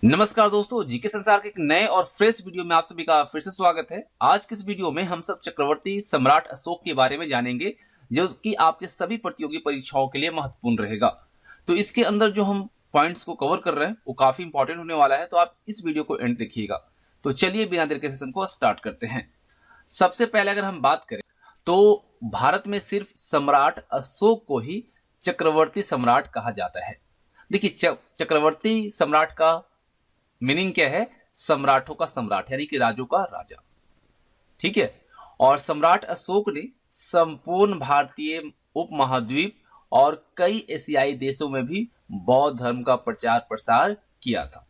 नमस्कार दोस्तों, जीके संसार के एक नए और फ्रेश वीडियो में आप सभी का फिर से स्वागत है। आज के इस वीडियो में हम सब चक्रवर्ती सम्राट अशोक के बारे में जानेंगे, जो कि आपके सभी प्रतियोगी परीक्षाओं के लिए महत्वपूर्ण रहेगा। तो इसके अंदर जो हम पॉइंट्स को कवर कर रहे हैं वो काफी इंपॉर्टेंट होने वाला है, तो आप इस वीडियो को एंड देखिएगा। तो चलिए बिना देर के सेशन को स्टार्ट करते हैं। सबसे पहले अगर हम बात करें तो भारत में सिर्फ सम्राट अशोक को ही चक्रवर्ती सम्राट कहा जाता है। देखिए, चक्रवर्ती सम्राट का मीनिंग क्या है? सम्राटों का सम्राट, यानी कि राजों का राजा। ठीक है। और सम्राट अशोक ने संपूर्ण भारतीय उपमहाद्वीप और कई एशियाई देशों में भी बौद्ध धर्म का प्रचार प्रसार किया था।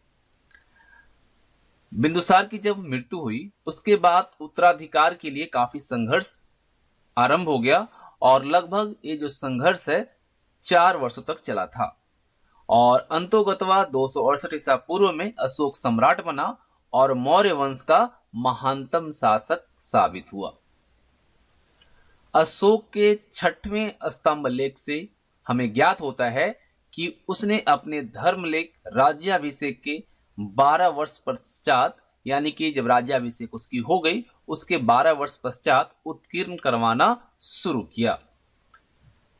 बिंदुसार की जब मृत्यु हुई उसके बाद उत्तराधिकार के लिए काफी संघर्ष आरंभ हो गया और लगभग ये जो संघर्ष है 4 वर्षों तक चला था और अंतोगत्वा 268 ईसा पूर्व में अशोक सम्राट बना और मौर्य वंश का महानतम शासक साबित हुआ। अशोक के 6वें स्तंभ लेख से हमें ज्ञात होता है कि उसने अपने धर्मलेख राज्याभिषेक के 12 वर्ष पश्चात, यानी कि जब राज्याभिषेक उसकी हो गई उसके 12 वर्ष पश्चात उत्कीर्ण करवाना शुरू किया।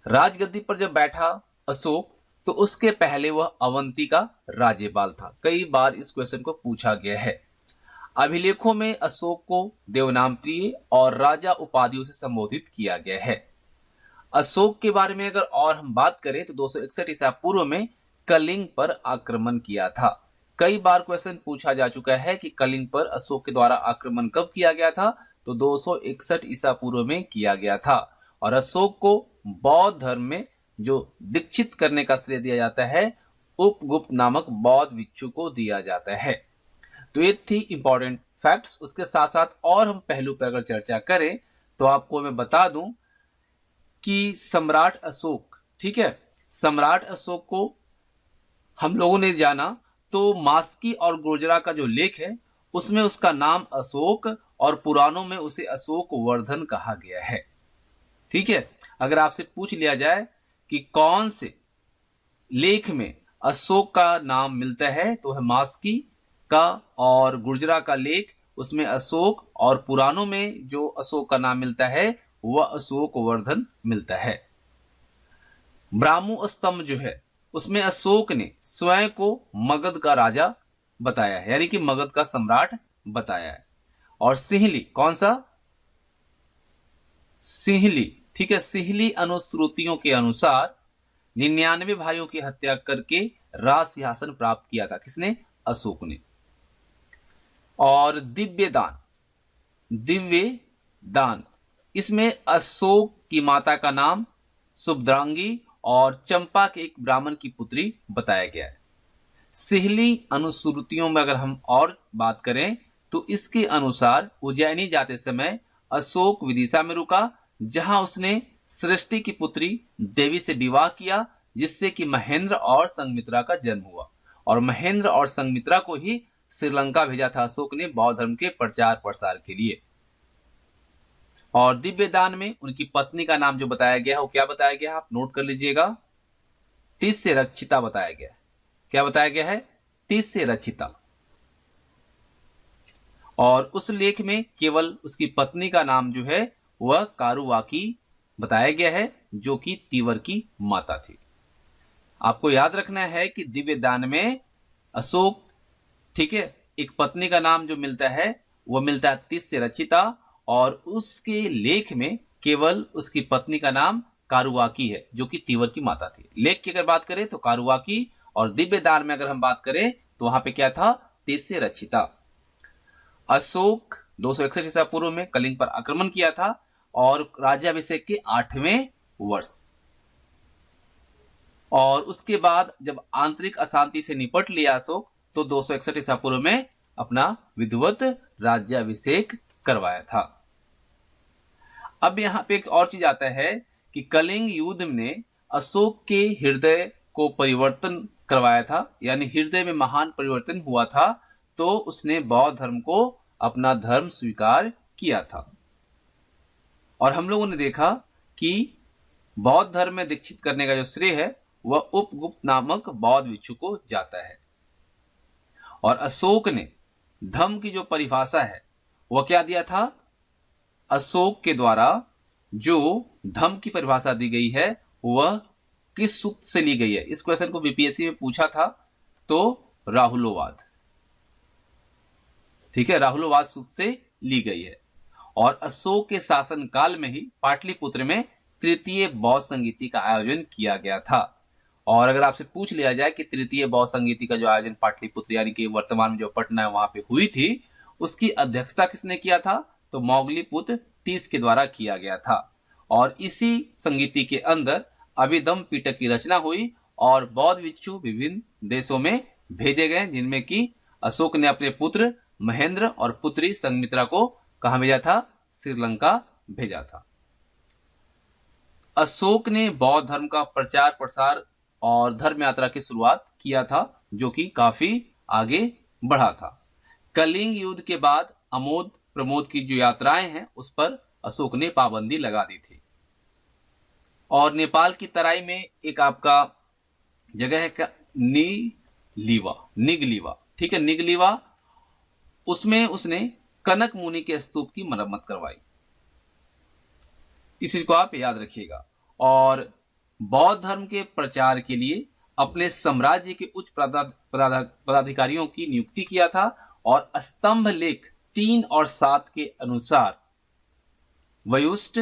राजगद्दी पर जब बैठा अशोक तो उसके पहले वह अवंती का राज्यपाल था। कई बार इस क्वेश्चन को पूछा गया है। अभिलेखों में अशोक को देवनामप्रिय और राजा उपाधियों से संबोधित किया गया है। अशोक के बारे में अगर और हम बात करें तो 261 ईसा पूर्व में कलिंग पर आक्रमण किया था। कई बार क्वेश्चन पूछा जा चुका है कि कलिंग पर अशोक के द्वारा आक्रमण कब किया गया था, तो 261 ईसा पूर्व में किया गया था। और अशोक को बौद्ध धर्म में जो दीक्षित करने का श्रेय दिया जाता है उपगुप्त नामक बौद्ध भिक्षु को दिया जाता है। तो ये थी इंपॉर्टेंट फैक्ट्स। उसके साथ साथ और हम पहलू पर अगर चर्चा करें तो आपको मैं बता दूं कि सम्राट अशोक, ठीक है, सम्राट अशोक को हम लोगों ने जाना तो मास्की और गुर्जरा का जो लेख है उसमें उसका नाम अशोक और पुराणों में उसे अशोक वर्धन कहा गया है। ठीक है। अगर आपसे पूछ लिया जाए कि कौन से लेख में अशोक का नाम मिलता है तो है मास्की का और गुर्जरा का लेख, उसमें अशोक, और पुराणों में जो अशोक का नाम मिलता है वह अशोक वर्धन मिलता है। ब्राह्मो स्तंभ जो है उसमें अशोक ने स्वयं को मगध का राजा बताया है, यानी कि मगध का सम्राट बताया है। और सिंहली, कौन सा? सिंहली, ठीक है। सिंहली अनुश्रुतियों के अनुसार 99 भाइयों की हत्या करके राज सिंहासन प्राप्त किया था। किसने? अशोक ने। और दिव्य दान, इसमें अशोक की माता का नाम सुभद्रांगी और चंपा के एक ब्राह्मण की पुत्री बताया गया है। सिंहली अनुश्रुतियों में अगर हम और बात करें तो इसके अनुसार उज्जैनी जाते समय अशोक विदिशा में रुका, जहां उसने सृष्टि की पुत्री देवी से विवाह किया, जिससे कि महेंद्र और संघमित्रा का जन्म हुआ। और महेंद्र और संघमित्रा को ही श्रीलंका भेजा था अशोक ने बौद्ध धर्म के प्रचार प्रसार के लिए। और दिव्य दान में उनकी पत्नी का नाम जो बताया गया है वो क्या बताया गया है, आप नोट कर लीजिएगा, तिस्य रक्षिता बताया गया है। क्या बताया गया है? तिस्य रक्षिता। और उस लेख में केवल उसकी पत्नी का नाम जो है वह कारुवाकी बताया गया है, जो कि तीवर की माता थी। आपको याद रखना है कि दिव्य दान में अशोक, ठीक है, एक पत्नी का नाम जो मिलता है वह मिलता है तिस्य रचिता, और उसके लेख में केवल उसकी पत्नी का नाम कारुवाकी है, जो कि तीवर की माता थी। लेख की अगर बात करें तो कारुवाकी, और दिव्य दान में अगर हम बात करें तो वहां पे क्या था? तिस्य रचिता। अशोक 261 ईसा पूर्व में कलिंग पर आक्रमण किया था और राज्याभिषेक के 8वें वर्ष, और उसके बाद जब आंतरिक अशांति से निपट लिया अशोक तो 261 ईसा पूर्व में अपना विधिवत राज्याभिषेक करवाया था। अब यहां पे एक और चीज आता है कि कलिंग युद्ध ने अशोक के हृदय को परिवर्तन करवाया था, यानी हृदय में महान परिवर्तन हुआ था, तो उसने बौद्ध धर्म को अपना धर्म स्वीकार किया था। और हम लोगों ने देखा कि बौद्ध धर्म में दीक्षित करने का जो श्रेय है वह उपगुप्त नामक बौद्ध भिक्षु को जाता है। और अशोक ने धम्म की जो परिभाषा है वह क्या दिया था? अशोक के द्वारा जो धम्म की परिभाषा दी गई है वह किस सूत्र से ली गई है? इस क्वेश्चन को बीपीएससी में पूछा था, तो राहुलोवाद, ठीक है, राहुलोवाद सूत्र से ली गई है। और अशोक के शासन काल में ही पाटलिपुत्र में तृतीय बौद्ध संगीति का आयोजन किया गया था। और अगर आपसे पूछ लिया जाए कि तृतीय बौद्ध संगीति का जो आयोजन पाटलिपुत्र यानी कि वर्तमान में जो पटना है वहां पे हुई थी, उसकी अध्यक्षता किसने किया था? तो मौगलीपुत्र तीस के द्वारा किया गया था। और इसी संगीति के अंदर अभिधम्म पिटक की रचना हुई और बौद्ध भिक्षु विभिन्न देशों में भेजे गए, जिनमें कि अशोक ने अपने पुत्र महेंद्र और पुत्री संघमित्रा को कहां भेजा था? श्रीलंका भेजा था। अशोक ने बौद्ध धर्म का प्रचार प्रसार और धर्म यात्रा की शुरुआत किया था, जो कि काफी आगे बढ़ा था। कलिंग युद्ध के बाद अमोद प्रमोद की जो यात्राएं हैं उस पर अशोक ने पाबंदी लगा दी थी। और नेपाल की तराई में एक आपका जगह है निगलीवा, ठीक है, निगलीवा, उसमें उसने कनक मुनि के स्तूप की मरम्मत करवाई। इस चीज को आप याद रखिएगा। और बौद्ध धर्म के प्रचार के लिए अपने साम्राज्य के उच्च पदाधिकारियों की नियुक्ति किया था और स्तंभ लेख 3 और 7 के अनुसार वयुष्ट,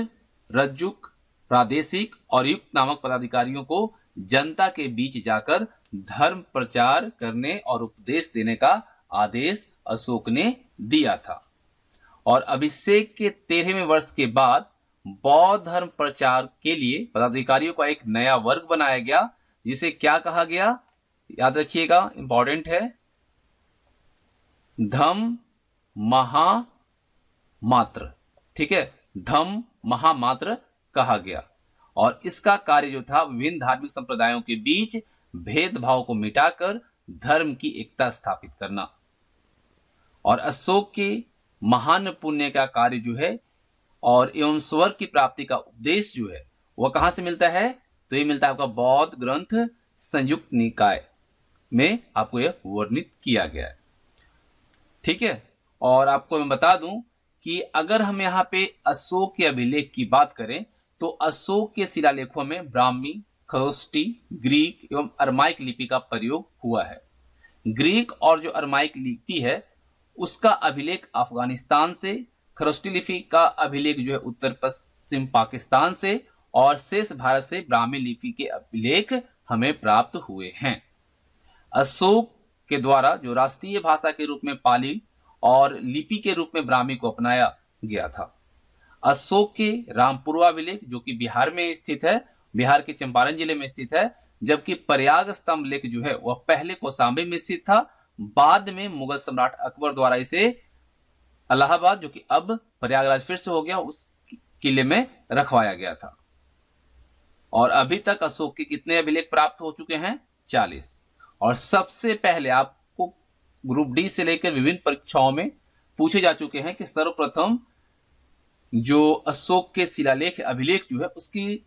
रज्जुक, प्रादेशिक और युक्त नामक पदाधिकारियों को जनता के बीच जाकर धर्म प्रचार करने और उपदेश देने का आदेश अशोक ने दिया था। और अभिषेक के 13वें वर्ष के बाद बौद्ध धर्म प्रचार के लिए पदाधिकारियों का एक नया वर्ग बनाया गया, जिसे क्या कहा गया? याद रखिएगा, इंपॉर्टेंट है, धम्म महामात्र, ठीक है, धम्म महामात्र कहा गया। और इसका कार्य जो था विभिन्न धार्मिक संप्रदायों के बीच भेदभाव को मिटाकर धर्म की एकता स्थापित करना। और अशोक के महान पुण्य का कार्य जो है और एवं स्वर्ग की प्राप्ति का उपदेश जो है वह कहां से मिलता है? तो ये मिलता है आपका बौद्ध ग्रंथ संयुक्त निकाय में आपको यह वर्णित किया गया है, ठीक है। और आपको मैं बता दूं कि अगर हम यहाँ पे अशोक के अभिलेख की बात करें तो अशोक के शिलालेखों में ब्राह्मी, खरोष्टी, ग्रीक एवं अरमाइक लिपि का प्रयोग हुआ है। ग्रीक और जो अरमाइक लिपि है उसका अभिलेख अफगानिस्तान से, खरोष्टी लिपि का अभिलेख जो है उत्तर पश्चिम पाकिस्तान से, और शेष भारत से ब्राह्मी लिपि के अभिलेख हमें प्राप्त हुए हैं। अशोक के द्वारा जो राष्ट्रीय भाषा के रूप में पाली और लिपि के रूप में ब्राह्मी को अपनाया गया था। अशोक के रामपुरवाभिलेख जो कि बिहार में स्थित है, बिहार के चंपारण जिले में स्थित है, जबकि प्रयाग स्तंभ लेख जो है वह पहले कौशाम्बी में स्थित था। बाद में मुगल सम्राट अकबर द्वारा इसे इलाहाबाद, जो कि अब प्रयागराज फिर से हो गया, उस किले में रखवाया गया था। और अभी तक अशोक के कितने अभिलेख प्राप्त हो चुके हैं? 40। और सबसे पहले आपको ग्रुप डी से लेकर विभिन्न परीक्षाओं में पूछे जा चुके हैं कि सर्वप्रथम जो अशोक के शिलालेख अभिलेख जो है उसकी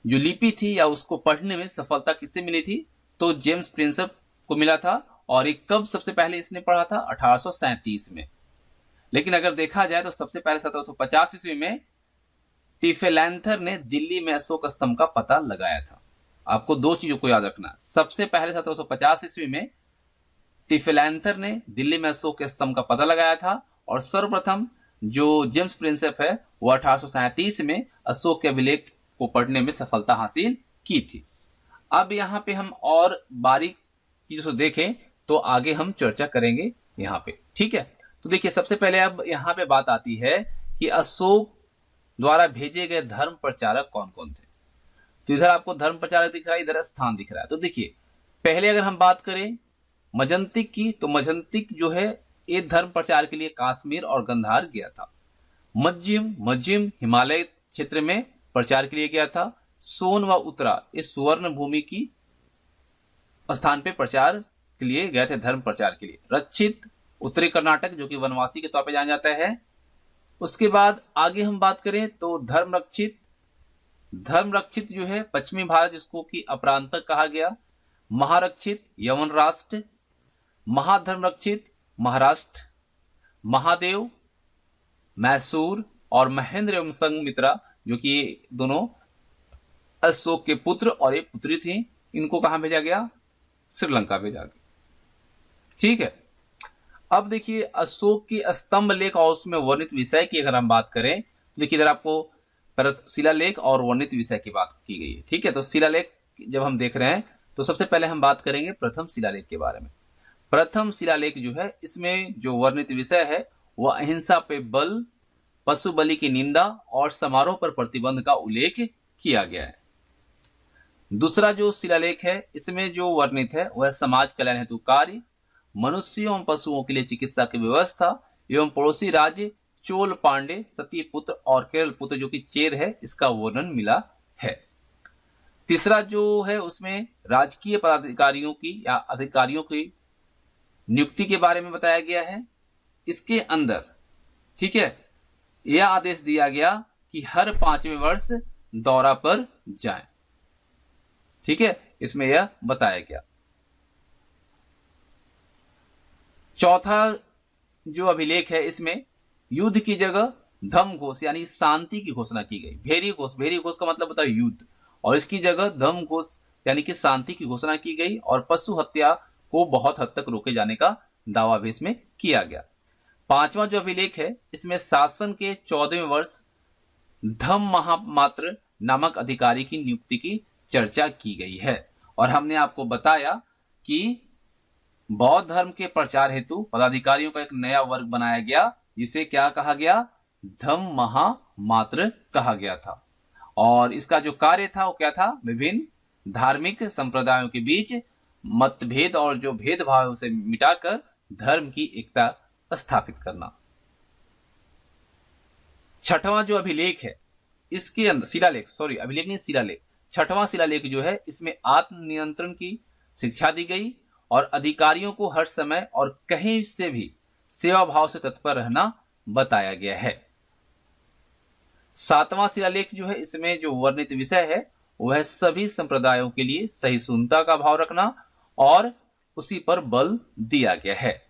जो लिपि थी या उसको पढ़ने में सफलता किससे मिली थी? तो जेम्स प्रिंसेप को मिला था। और एक कब सबसे पहले इसने पढ़ा था? 1837 में। लेकिन अगर देखा जाए तो सबसे पहले 1750 ईस्वी में टिफेलैंथर ने दिल्ली में अशोक स्तंभ का पता लगाया था। आपको दो चीजों को याद रखना। सबसे पहले 1750 ईस्वी में टिफेलैंथर ने दिल्ली में अशोक के स्तंभ का पता लगाया था, और सर्वप्रथम जो जेम्स प्रिंसेप है वो 1837 में अशोक के अभिलेख को पढ़ने में सफलता हासिल की थी। अब यहाँ पे हम और बारीक चीजों से देखें तो आगे हम चर्चा करेंगे यहाँ पे, ठीक है। तो देखिए सबसे पहले अब यहाँ पे बात आती है कि अशोक द्वारा भेजे गए धर्म प्रचारक कौन कौन थे। तो इधर आपको धर्म प्रचारक दिख रहा है, इधर स्थान दिख रहा है। तो देखिए पहले अगर हम बात करें मजंतिक की, तो मजंतिक जो है ये धर्म प्रचार के लिए काश्मीर और गंधार गया था। मज्जिम हिमालय क्षेत्र में प्रचार के लिए गया था। सोन व उत्तरा इस सुवर्ण भूमि की स्थान पे प्रचार के लिए गए थे, धर्म प्रचार के लिए। रक्षित उत्तरी कर्नाटक जो कि वनवासी के तौर पे जाना जाता है। उसके बाद आगे हम बात करें तो धर्म रक्षित जो है पश्चिमी भारत जिसको कि अपरांतक कहा गया। महारक्षित यवन राष्ट्र, महाधर्मरक्षित महाराष्ट्र, महादेव मैसूर और महेंद्र एवं संघमित्रा, जो कि दोनों अशोक के पुत्र और एक पुत्री थी, इनको कहां भेजा गया? श्रीलंका भेजा गया। ठीक है। अब देखिए अशोक की स्तंभ लेख और उसमें वर्णित विषय की अगर हम बात करें, देखिए इधर आपको शिलालेख और वर्णित विषय की बात की गई है। ठीक है, तो शिलालेख जब हम देख रहे हैं तो सबसे पहले हम बात करेंगे प्रथम शिलालेख के बारे में। प्रथम शिलालेख जो है, इसमें जो वर्णित विषय है वह अहिंसा पे बल, पशु बलि की निंदा और समारोह पर प्रतिबंध का उल्लेख किया गया है। दूसरा जो शिलालेख है, इसमें जो वर्णित है वह समाज कल्याण हेतु कार्य, मनुष्यों एवं पशुओं के लिए चिकित्सा की व्यवस्था एवं पड़ोसी राज्य चोल पांडे, सतीपुत्र और केरल पुत्र जो कि चेर है, इसका वर्णन मिला है। तीसरा जो है उसमें राजकीय पदाधिकारियों की या अधिकारियों की नियुक्ति के बारे में बताया गया है। इसके अंदर ठीक है, यह आदेश दिया गया कि हर 5वें वर्ष दौरा पर जाएं। ठीक है, इसमें यह बताया गया। चौथा जो अभिलेख है, इसमें युद्ध की जगह धम्म घोष यानी शांति की घोषणा की गई। भेरी घोष का मतलब होता है युद्ध, और इसकी जगह धम्म घोष यानी कि शांति की घोषणा की गई, और पशु हत्या को बहुत हद तक रोके जाने का दावा भी इसमें किया गया। पांचवा जो अभिलेख है, इसमें शासन के 14वें वर्ष धम्म महामात्र नामक अधिकारी की नियुक्ति की चर्चा की गई है। और हमने आपको बताया कि बौद्ध धर्म के प्रचार हेतु पदाधिकारियों का एक नया वर्ग बनाया गया, जिसे क्या कहा गया? धम्म महामात्र कहा गया था। और इसका जो कार्य था वो क्या था? विभिन्न धार्मिक संप्रदायों के बीच मतभेद और जो भेदभाव है उसे मिटाकर धर्म की एकता स्थापित करना। छठवां जो अभिलेख है, इसके अंदर शिलालेख, छठवां शिलालेख जो है, इसमें आत्मनियंत्रण की शिक्षा दी गई और अधिकारियों को हर समय और कहीं से भी सेवा भाव से तत्पर रहना बताया गया है। सातवां शिलालेख जो है, इसमें जो वर्णित विषय है वह सभी संप्रदायों के लिए सहिष्णुता का भाव रखना और उसी पर बल दिया गया है।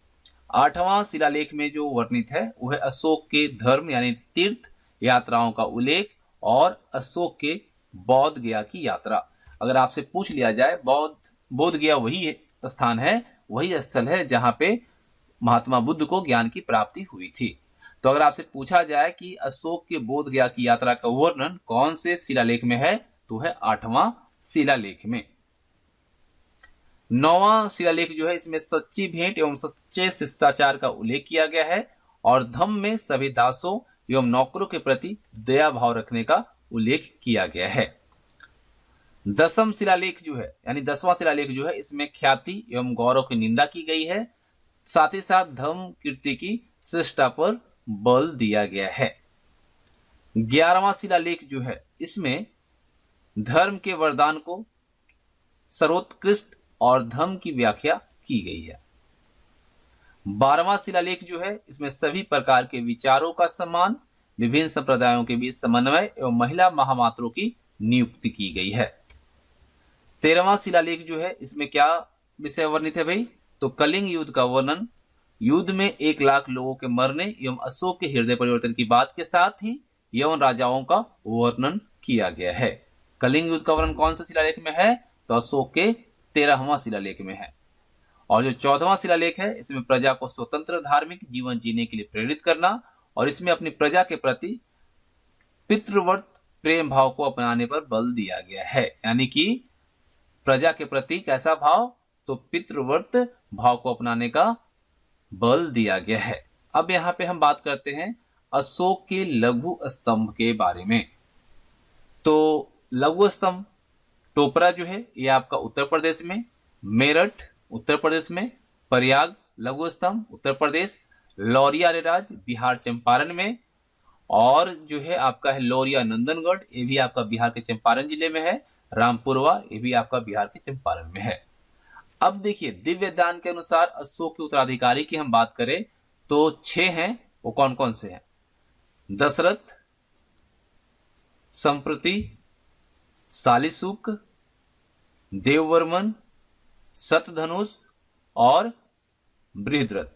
आठवां शिलालेख में जो वर्णित है वह अशोक के धर्म यानी तीर्थ यात्राओं का उल्लेख और अशोक के बौद्ध गया की यात्रा। अगर आपसे पूछ लिया जाए, बोध गया वही स्थान है, वही स्थल है जहां पे महात्मा बुद्ध को ज्ञान की प्राप्ति हुई थी। तो अगर आपसे पूछा जाए कि अशोक के बोध गया की यात्रा का वर्णन कौन से शिलालेख में है, तो है 8वां शिलालेख में। 9वां शिलालेख जो है, इसमें सच्ची भेंट एवं सच्चे शिष्टाचार का उल्लेख किया गया है और धम्म में सभी दासों एवं नौकरों के प्रति दया भाव रखने का उल्लेख किया गया है। 10वां शिलालेख जो है, यानी 10वां शिलालेख जो है, इसमें ख्याति एवं गौरव की निंदा की गई है, साथ ही साथ धम्म कीर्ति की श्रेष्ठता पर बल दिया गया है। 11वां शिलालेख जो है, इसमें धर्म के वरदान को सर्वोत्कृष्ट और धम्म की व्याख्या की गई है। 12वां शिलालेख जो है, इसमें सभी प्रकार के विचारों का सम्मान, विभिन्न संप्रदायों के बीच समन्वय एवं महिला महामात्रों की नियुक्ति की गई है। 13वां शिलालेख जो है, इसमें क्या विषय वर्णित है भाई? तो कलिंग युद्ध का वर्णन, युद्ध में 1 लाख लोगों के मरने एवं अशोक के हृदय परिवर्तन की बात के साथ ही यवन राजाओं का वर्णन किया गया है। कलिंग युद्ध का वर्णन कौन सा शिलालेख में है? तो अशोक के 13वां शिलालेख में है। और जो 14वां शिलालेख है, इसमें प्रजा को स्वतंत्र धार्मिक जीवन जीने के लिए प्रेरित करना और इसमें अपनी प्रजा के प्रति पितृव्रत प्रेम भाव को अपनाने पर बल दिया गया है। यानी कि प्रजा के प्रति कैसा भाव? तो पितृव्रत भाव को अपनाने का बल दिया गया है। अब यहाँ पे हम बात करते हैं अशोक के लघु स्तंभ के बारे में। तो लघु स्तंभ टोपरा जो है ये आपका उत्तर प्रदेश में, मेरठ उत्तर प्रदेश में, प्रयाग लघु स्तंभ उत्तर प्रदेश, लौरिया अरेराज बिहार चंपारण में, और जो है आपका है लौरिया नंदनगढ़, ये भी आपका बिहार के चंपारण जिले में है, रामपुरवा ये भी आपका बिहार के चंपारण में है। अब देखिए दिव्य दान के अनुसार अशोक के उत्तराधिकारी की हम बात करें तो 6 हैं। वो कौन कौन से हैं? दशरथ, संप्रति, सालिशुक, देववर्मन, सतधनुष और बृहद्रथ।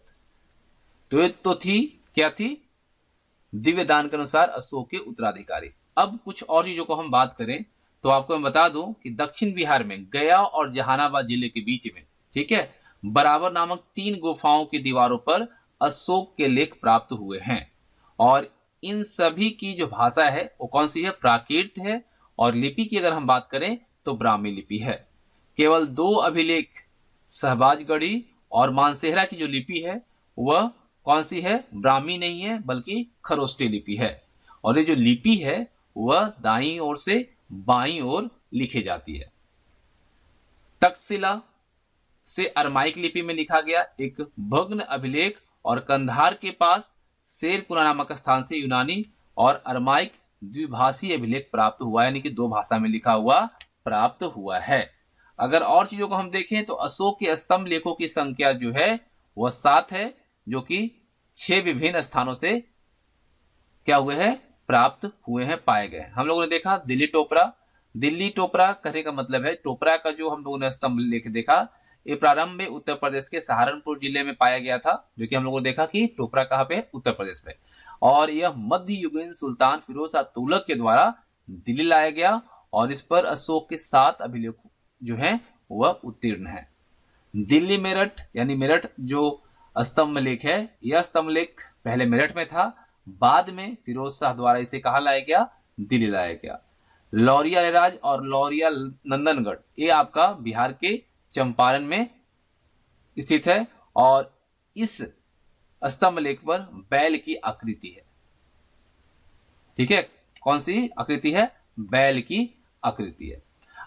तो ये तो थी, क्या थी, दिव्य दान के अनुसार अशोक के उत्तराधिकारी। अब कुछ और चीजों को हम बात करें तो आपको मैं बता दूं कि दक्षिण बिहार में गया और जहानाबाद जिले के बीच में, ठीक है, बराबर नामक 3 गुफाओं की दीवारों पर अशोक के लेख प्राप्त हुए हैं। और इन सभी की जो भाषा है वो कौन सी है, प्राकृत है। और लिपि की अगर हम बात करें तो ब्राह्मी लिपि है। केवल 2 अभिलेख सहबाजगढ़ी और मानसेहरा की जो लिपि है वह कौन सी है, ब्राह्मी नहीं है बल्कि खरोष्टी लिपि है। और ये जो लिपि है वह दाईं ओर से बाईं ओर लिखी जाती है। तक्षशिला से अरमाइक लिपि में लिखा गया एक भग्न अभिलेख और कंधार के पास शेरपुरा नामक स्थान से यूनानी और अरमाइक द्विभाषी अभिलेख प्राप्त हुआ, यानी कि 2 भाषा में लिखा हुआ प्राप्त हुआ है। अगर और चीजों को हम देखें तो अशोक के स्तंभ लेखों की संख्या जो है वह 7 है, जो कि 6 विभिन्न स्थानों से क्या हुए हैं, प्राप्त हुए हैं, पाए गए। हम लोगों ने देखा दिल्ली टोपरा। दिल्ली टोपरा कहने का मतलब है, टोपरा का जो हम लोगों ने स्तंभ लेख देखा, ये प्रारंभ में उत्तर प्रदेश के सहारनपुर जिले में पाया गया था, जो कि हम लोगों ने देखा कि टोपरा कहाँ पे, उत्तर प्रदेश में। और यह मध्ययुगीन सुल्तान फिरोज शाह तुगलक के द्वारा दिल्ली लाया गया और इस पर अशोक के 7 अभिलेख जो है वह उत्तीर्ण है। दिल्ली मेरठ, यानी मेरठ जो स्तंभ लेख है, यह स्तंभ लेख पहले मेरठ में था, बाद में फिरोज शाह द्वारा इसे कहाँ लाया गया, दिल्ली लाया गया। लौरिया राज और लौरिया नंदनगढ़ ये आपका बिहार के चंपारण में स्थित है और इस स्तंभ लेख पर बैल की आकृति है। ठीक है, कौन सी आकृति है, बैल की आकृति है।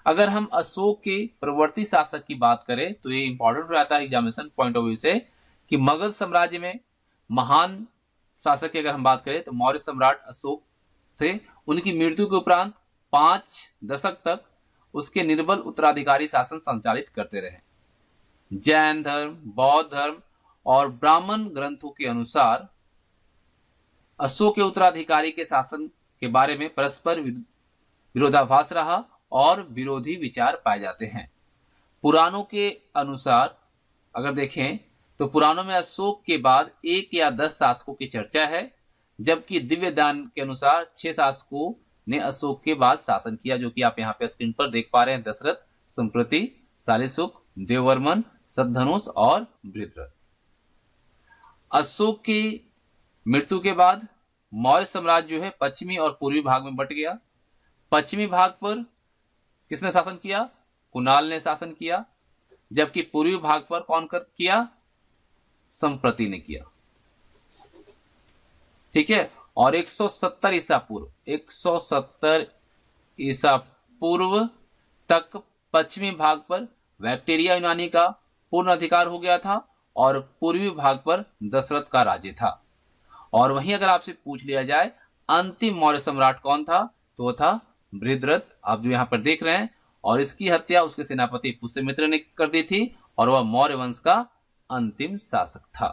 अगर हम अशोक के प्रवर्ती शासक की बात करें तो ये इंपॉर्टेंट हो जाता है एग्जामिनेशन पॉइंट ऑफ व्यू से कि मुगल साम्राज्य में महान शासक की अगर हम बात करें तो मौर्य सम्राट अशोक थे। उनकी मृत्यु के उपरांत 5 दशक तक उसके निर्बल उत्तराधिकारी शासन संचालित करते रहे। जैन धर्म, बौद्ध धर्म और ब्राह्मण ग्रंथों के अनुसार अशोक के उत्तराधिकारी के शासन के बारे में परस्पर विरोधाभास रहा और विरोधी विचार पाए जाते हैं। पुराणों के अनुसार अगर देखें तो पुराणों में अशोक के बाद 1 या 10 शासकों की चर्चा है, जबकि दिव्य दान के अनुसार 6 शासकों ने अशोक के बाद शासन किया, जो कि आप यहाँ पे स्क्रीन पर देख पा रहे हैं। दशरथ, संप्रति, शालिशुक, देववर्मन, सद्धनुष और बृहद्रथ। अशोक की मृत्यु के बाद मौर्य साम्राज्य जो है पश्चिमी और पूर्वी भाग में बंट गया। पश्चिमी भाग पर किसने शासन किया, कुणाल ने शासन किया, जबकि पूर्वी भाग पर कौन किया, संप्रति ने किया। ठीक है, और 170 ईसा पूर्व, 170 ईसा पूर्व तक पश्चिमी भाग पर बैक्टीरिया यूनानी का पूर्ण अधिकार हो गया था और पूर्वी भाग पर दशरथ का राज्य था। और वहीं अगर आपसे पूछ लिया जाए अंतिम मौर्य सम्राट कौन था, तो वो था बृहद्रथ, आप जो यहाँ पर देख रहे हैं। और इसकी हत्या उसके सेनापति पुष्यमित्र ने कर दी थी और वह मौर्य वंश का अंतिम शासक था।